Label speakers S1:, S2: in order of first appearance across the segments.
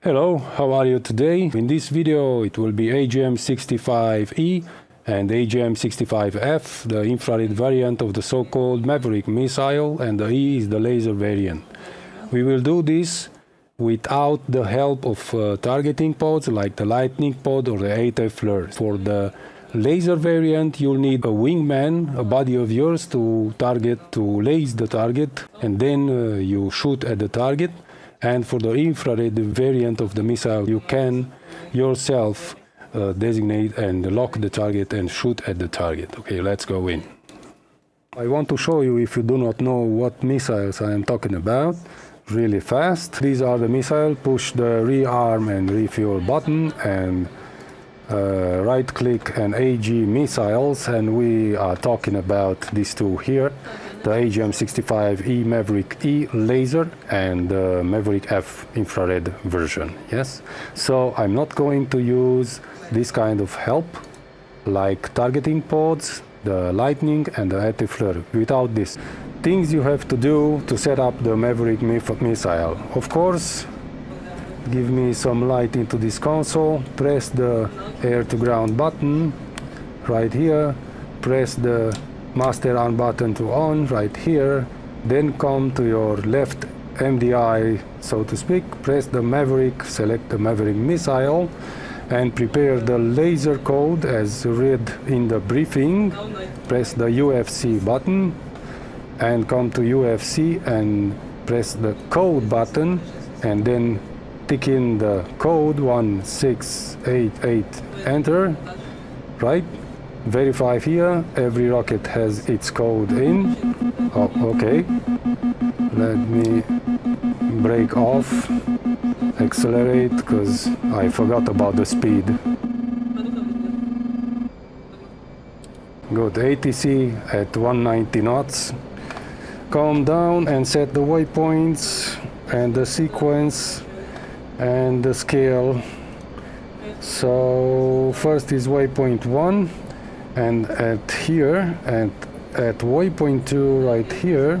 S1: Hello, how are you today? In this video it will be AGM65E and AGM65F, the infrared variant of the so-called Maverick missile, and the E is the laser variant. We will do this without the help of targeting pods like the Lightning pod or the AT-FLIR. For the laser variant you'll need a wingman, a buddy of yours to laze the target, and then you shoot at the target. And for the infrared variant of the missile, you can yourself designate and lock the target and shoot at the target. Okay, let's go in. I want to show you, if you do not know what missiles I am talking about, really fast. These are the missiles. Push the rearm and refuel button and right click and AG missiles, and we are talking about these two here. The AGM65E Maverick E laser and the Maverick F infrared version. Yes, so I'm not going to use this kind of help like targeting pods, the Lightning and the AT-FLIR. Without this, things you have to do to set up the Maverick missile. Of course, give me some light into this console. Press the air to ground button right here. Press the master on button to on right here, then come to your left MDI, so to speak, press the Maverick, select the Maverick missile and prepare the laser code as read in the briefing. Press the UFC button and come to UFC and press the code button and then tick in the code 1688, enter, right? Verify here, every rocket has its code in. Oh, okay. Let me break off, accelerate, because I forgot about the speed. Good, ATC at 190 knots. Calm down and set the waypoints and the sequence and the scale. So first is waypoint 1. And at here, and at waypoint 2 right here,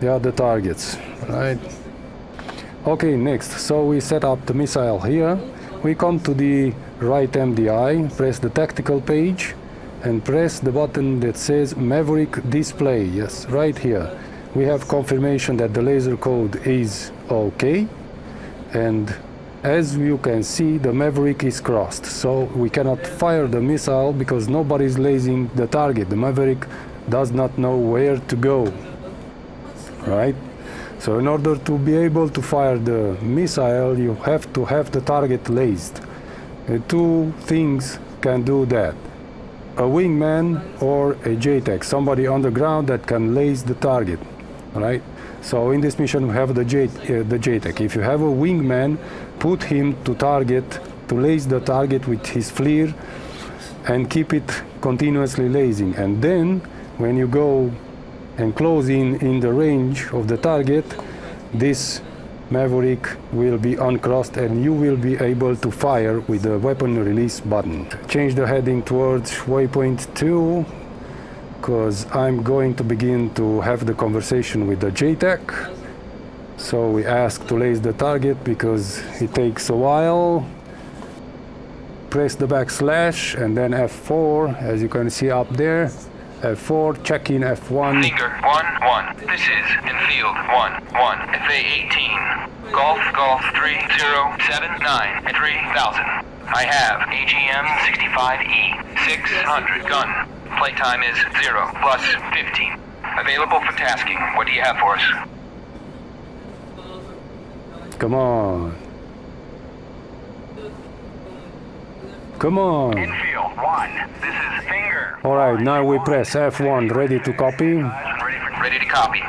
S1: they are the targets, right? Okay, next, so we set up the missile here. We come to the right MDI, press the tactical page, and press the button that says Maverick display. Yes, right here. We have confirmation that the laser code is okay. And as you can see, the Maverick is crossed, so we cannot fire the missile because nobody is lasing the target. The Maverick does not know where to go, right? So in order to be able to fire the missile, you have to have the target lased. Two things can do that: a wingman or a JTAK, somebody on the ground that can laze the target, right? So in this mission we have the JTAK. If you have a wingman, put him to target, to laze the target with his FLIR and keep it continuously lasing. And then when you go and close in the range of the target, this Maverick will be uncrossed and you will be able to fire with the weapon release button. Change the heading towards waypoint 2, because I'm going to begin to have the conversation with the JTAK. So we ask to laze the target because it takes a while. Press the backslash and then F4, as you can see up there. F4, check in F1.
S2: Finger 1-1. This is in field 1-1. FA-18. Golf 3079 at 3000. I have AGM-65E 600 gun. Flight time is 0 plus 15. Available for tasking. What do you have for us?
S1: Come on. Come on.
S2: Infield 1. This is finger.
S1: Alright, now we press F1, ready to copy.
S2: Ready to copy.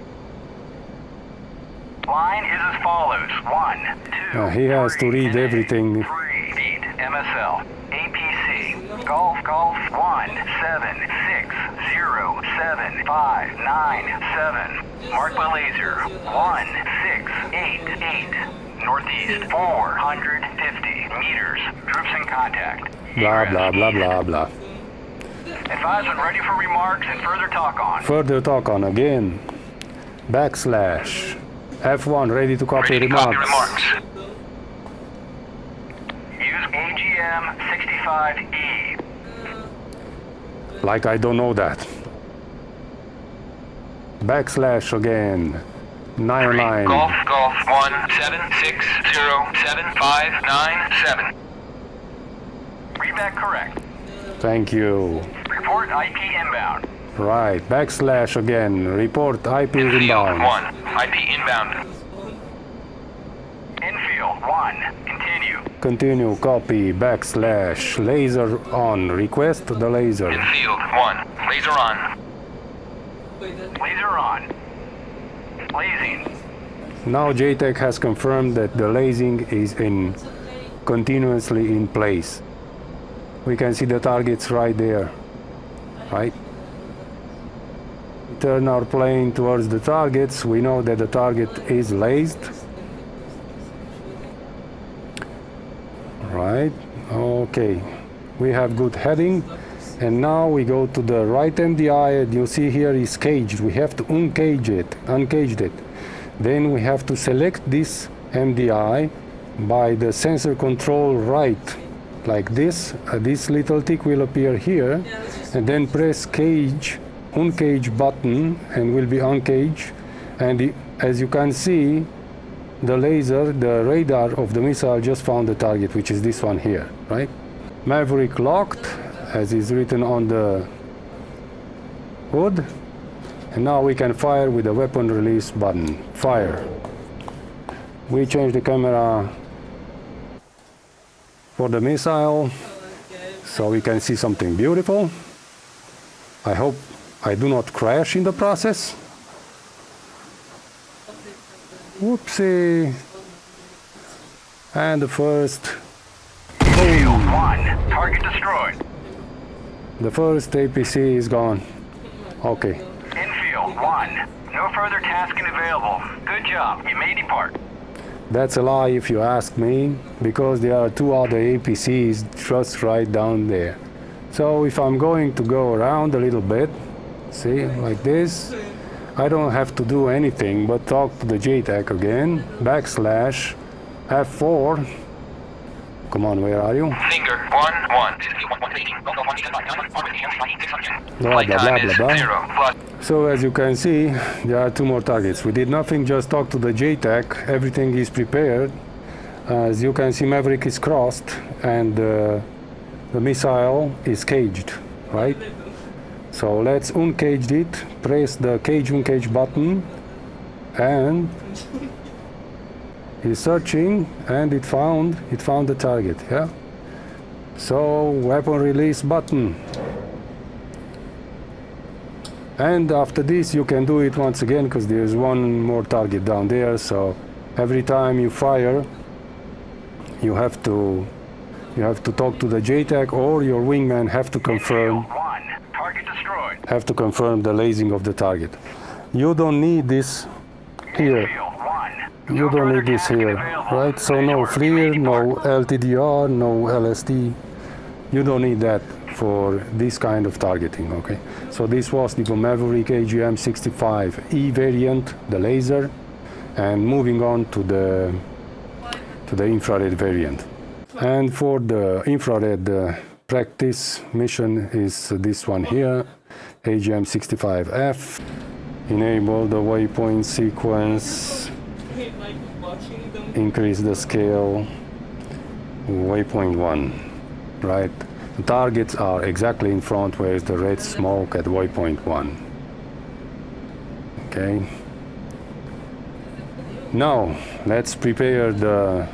S2: Line is as follows. 1, 2,
S1: He has to read everything.
S2: 3, MSL. APC. Golf 1, 7, 6, 0, 7, 5, 9, 7. Mark by laser. 1, 6, 8, 8. Northeast 450 meters. Troops in contact.
S1: Blah, blah, blah, blah, blah.
S2: Advise when ready for remarks and further talk on.
S1: Further talk on again. Backslash. F1, ready to copy remarks.
S2: AGM 65E.
S1: Like I don't know that. Backslash again. 99.
S2: Golf 176075997. Read that correct.
S1: Thank you.
S2: Report IP inbound.
S1: Right. Backslash again. Report IP inbound.
S2: 1. IP inbound. Infield 1. Continue.
S1: Continue. Copy. Backslash. Laser on. Request the laser.
S2: Infield 1. Laser on. Laser on. Lasing.
S1: Now JTAK has confirmed that the lasing is continuously in place. We can see the targets right there, right? Turn our plane towards the targets. We know that the target is lased. Right, okay. We have good heading. And now we go to the right MDI, and you see here is caged. We have to uncage it. Then we have to select this MDI by the sensor control right, like this. This little tick will appear here, and then press uncage button, and will be uncaged. And as you can see, the laser, the radar of the missile just found the target, which is this one here, right? Maverick locked, as is written on the hood. And now we can fire with the weapon release button. Fire. We change the camera for the missile so we can see something beautiful. I hope I do not crash in the process. Whoopsie. And the first.
S2: Field 1. Target destroyed.
S1: The first APC is gone. Okay.
S2: Infield 1. No further tasking available. Good job. You may depart.
S1: That's a lie if you ask me, because there are 2 other APCs just right down there. So if I'm going to go around a little bit, see, like this, I don't have to do anything but talk to the JTAK again, backslash F4. Come on, where are you?
S2: Finger 1 1.
S1: Blah, blah, blah, blah, blah. So as you can see, there are 2 more targets. We did nothing, just talk to the JTAK. Everything is prepared. As you can see, Maverick is crossed, and the missile is caged, right? So let's uncage it. Press the uncage button, and it's searching, and it found the target. Yeah. So weapon release button. And after this, you can do it once again, because there's 1 more target down there. So every time you fire, you have to talk to the JTAK, or your wingman have to confirm.
S2: Target destroyed.
S1: Have to confirm the lasing of the target. You don't need this here. You don't need this here, right? So no FLIR, no LTDR, no LSD. You don't need that for this kind of targeting, okay? So this was the Maverick AGM 65E variant, the laser, and moving on to the infrared variant. And for the infrared practice mission is this one here, AGM 65F. Enable the waypoint sequence, increase the scale, waypoint 1, right? The targets are exactly in front where is the red smoke at waypoint 1. Okay. Now let's prepare the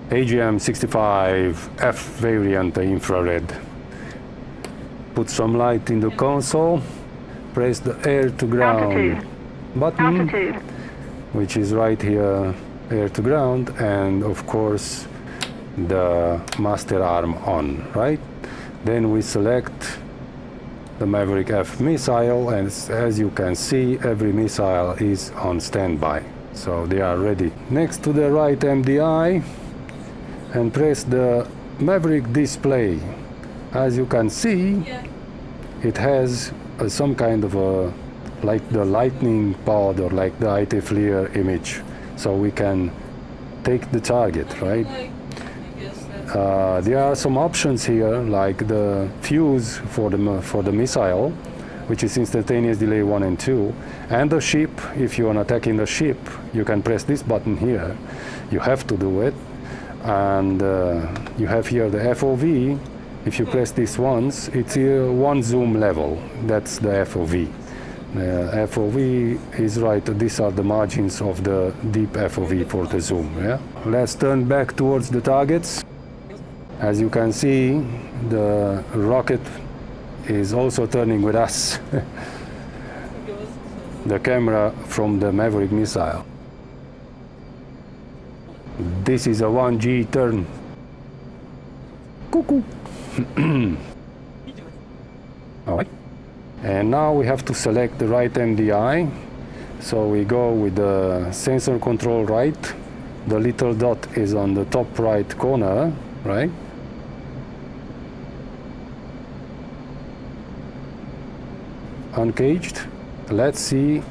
S1: AGM 65F variant, the infrared. Put some light in the console, press the air to ground button, which is right here, air to ground, and of course the master arm on, right? Then we select the Maverick F missile, and as you can see, every missile is on standby, so they are ready. Next to the right MDI, and press the Maverick display. As you can see, it has some kind of a, like the lightning pod, or like the AT-FLIR image, so we can take the target, right? There are some options here, like the fuse for the missile, which is instantaneous delay 1 and 2, and the ship. If you are attacking the ship, you can press this button here. You have to do it. And you have here the FOV. If you press this once, it's here 1 zoom level. That's the FOV. FOV is right. These are the margins of the deep FOV for the zoom. Yeah. Let's turn back towards the targets. As you can see, the rocket is also turning with us. The camera from the Maverick missile. This is a 1G turn. Cuckoo. All right. And now we have to select the right MDI. So we go with the sensor control right. The little dot is on the top right corner, right? Uncaged. Let's see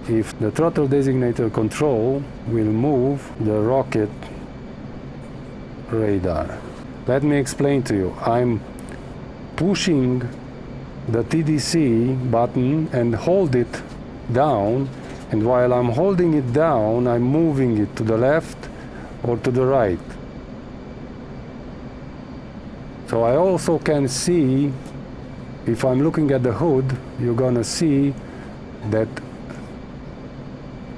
S1: if the throttle designator control will move the rocket radar. Let me explain to you. I'm pushing the TDC button and hold it down, and while I'm holding it down, I'm moving it to the left or to the right. So I also can see, if I'm looking at the hood, you're gonna see that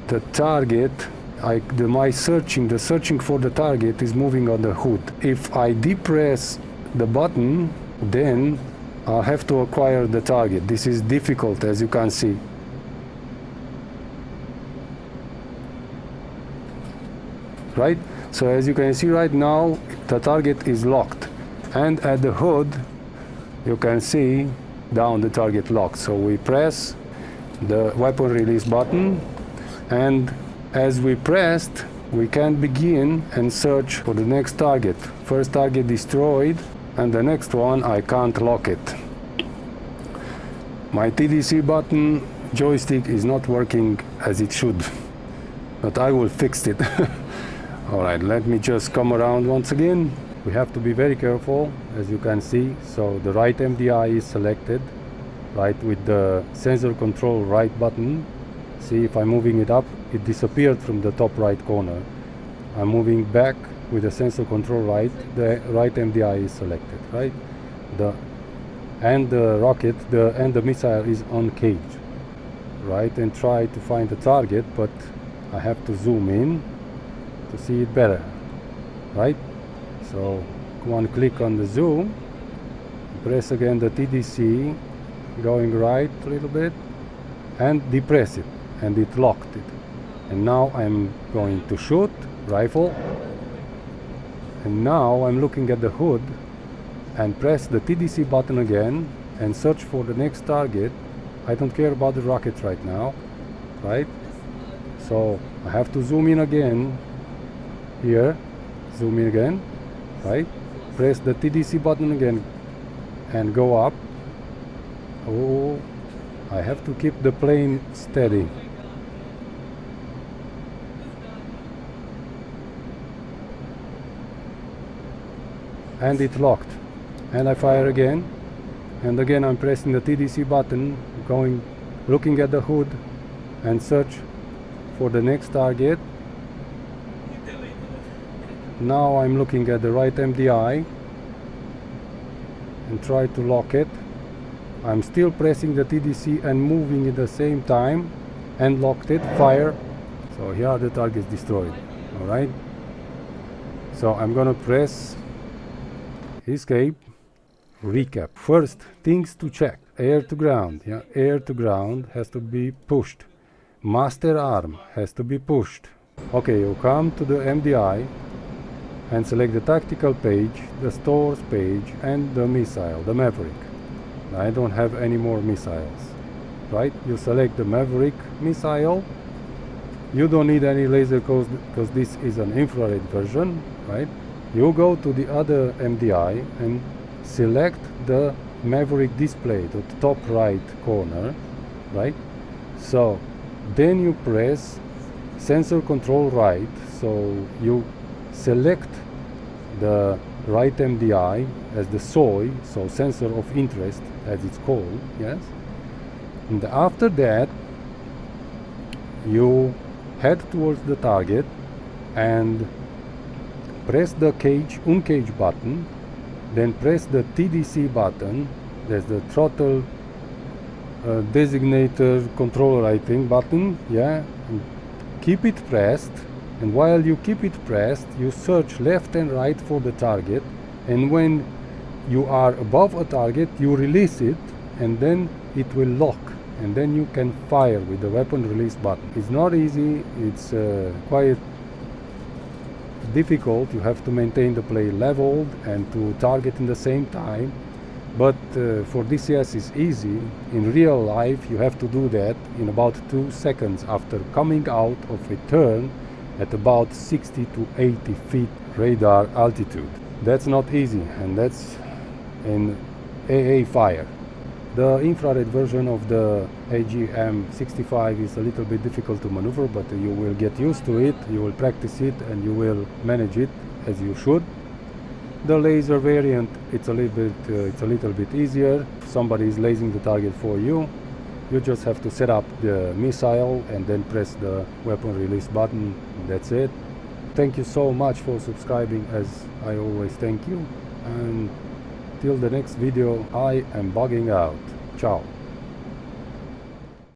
S1: the target, the searching for the target is moving on the hood. If I depress the button, then I'll have to acquire the target. This is difficult, as you can see. Right? So as you can see right now, the target is locked. And at the hood, you can see down the target locked. So we press the weapon release button, and as we pressed, we can begin and search for the next target. First target destroyed, and the next one I can't lock it. My TDC button joystick is not working as it should, but I will fix it. Alright, let me just come around once again. We have to be very careful, as you can see. So the right MDI is selected, right, with the sensor control right button. See, if I'm moving it up, it disappeared from the top right corner. I'm moving back with the sensor control right, the right MDI is selected, right? The rocket, and the missile is uncaged, right? And try to find the target, but I have to zoom in to see it better, right? So one click on the zoom, press again the TDC, going right a little bit, and depress it, and it locked it. And now I'm going to shoot, rifle, and now I'm looking at the hood and press the TDC button again and search for the next target. I don't care about the rocket right now, right? So I have to zoom in again here, zoom in again, right? Press the TDC button again and go up. Oh, I have to keep the plane steady. And it locked. And I fire again. And again I'm pressing the TDC button, going, looking at the hood and search for the next target. Now I'm looking at the right MDI and try to lock it. I'm still pressing the TDC and moving at the same time, and locked it, fire. So here the target is destroyed. Alright. So I'm gonna press escape, recap. First things to check: air to ground. Yeah, air to ground has to be pushed. Master arm has to be pushed. Okay, you come to the MDI and select the tactical page, the stores page, and the missile, the Maverick. I don't have any more missiles, right? You select the Maverick missile. You don't need any laser codes because this is an infrared version, right? You go to the other MDI and select the Maverick display to the top right corner, right? So then you press sensor control right, so you select the right MDI as the SOI, so sensor of interest as it's called, yes. And after that you head towards the target and press the UNCAGE button, then press the TDC button, there's the throttle designator controller I think button, yeah, and keep it pressed, and while you keep it pressed you search left and right for the target, and when you are above a target you release it and then it will lock, and then you can fire with the weapon release button. It's not easy, it's quite difficult, you have to maintain the play leveled and to target in the same time, but for DCS it's easy. In real life you have to do that in about 2 seconds after coming out of a turn at about 60 to 80 feet radar altitude. That's not easy, and that's an AA fire. The infrared version of the AGM65 is a little bit difficult to maneuver, but you will get used to it, you will practice it, and you will manage it as you should. The laser variant, it's a little bit easier. Somebody is lasing the target for you. You just have to set up the missile and then press the weapon release button. That's it. Thank you so much for subscribing, as I always thank you. And till the next video, I am bugging out. Ciao.